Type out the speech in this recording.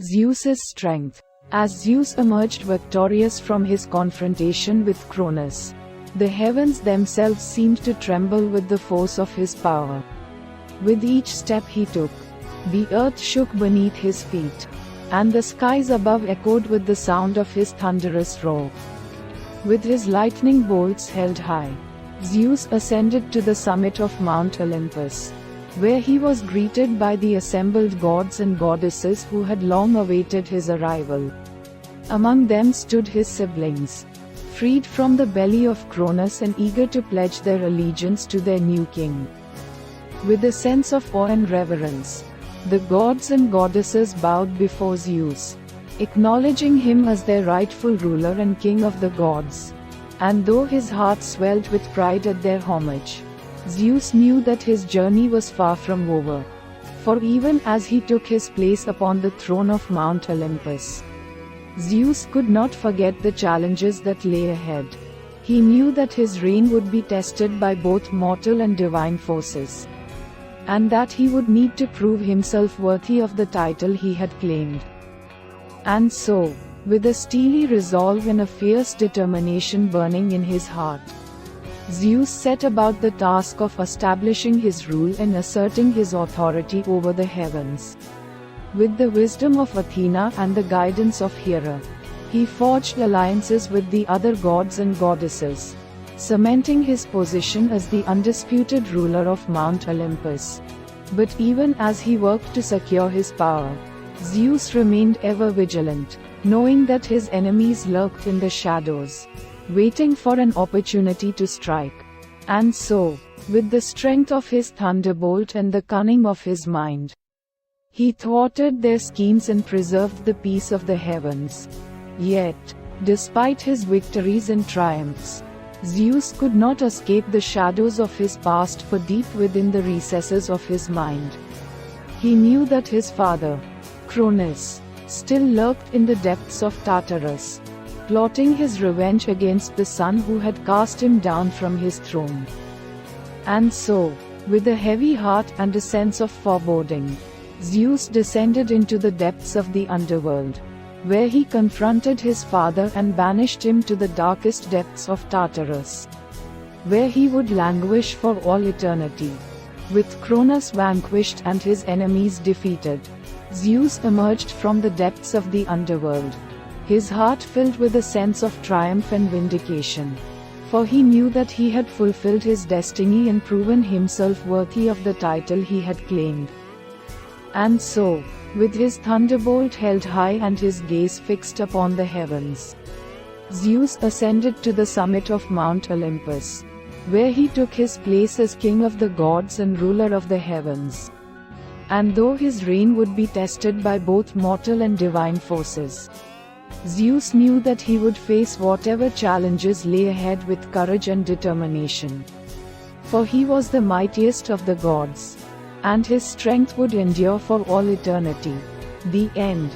Zeus's strength. As Zeus emerged victorious from his confrontation with Cronus, the heavens themselves seemed to tremble with the force of his power. With each step he took, the earth shook beneath his feet, and the skies above echoed with the sound of his thunderous roar. With his lightning bolts held high, Zeus ascended to the summit of Mount Olympus, where he was greeted by the assembled gods and goddesses who had long awaited his arrival. Among them stood his siblings, freed from the belly of Cronus and eager to pledge their allegiance to their new king. With a sense of awe and reverence, the gods and goddesses bowed before Zeus, acknowledging him as their rightful ruler and king of the gods. And though his heart swelled with pride at their homage, Zeus knew that his journey was far from over. For even as he took his place upon the throne of Mount Olympus, Zeus could not forget the challenges that lay ahead. He knew that his reign would be tested by both mortal and divine forces, and that he would need to prove himself worthy of the title he had claimed. And so, with a steely resolve and a fierce determination burning in his heart, Zeus set about the task of establishing his rule and asserting his authority over the heavens. With the wisdom of Athena and the guidance of Hera, he forged alliances with the other gods and goddesses, cementing his position as the undisputed ruler of Mount Olympus. But even as he worked to secure his power, Zeus remained ever vigilant, knowing that his enemies lurked in the shadows, waiting for an opportunity to strike. And so, with the strength of his thunderbolt and the cunning of his mind, he thwarted their schemes and preserved the peace of the heavens. Yet, despite his victories and triumphs, Zeus could not escape the shadows of his past, for deep within the recesses of his mind, he knew that his father, Cronus, still lurked in the depths of Tartarus, plotting his revenge against the son who had cast him down from his throne. And so, with a heavy heart and a sense of foreboding, Zeus descended into the depths of the underworld, where he confronted his father and banished him to the darkest depths of Tartarus, where he would languish for all eternity. With Cronus vanquished and his enemies defeated, Zeus emerged from the depths of the underworld, his heart filled with a sense of triumph and vindication. For he knew that he had fulfilled his destiny and proven himself worthy of the title he had claimed. And so, with his thunderbolt held high and his gaze fixed upon the heavens, Zeus ascended to the summit of Mount Olympus, where he took his place as king of the gods and ruler of the heavens. And though his reign would be tested by both mortal and divine forces, Zeus knew that he would face whatever challenges lay ahead with courage and determination. For he was the mightiest of the gods, and his strength would endure for all eternity. The end.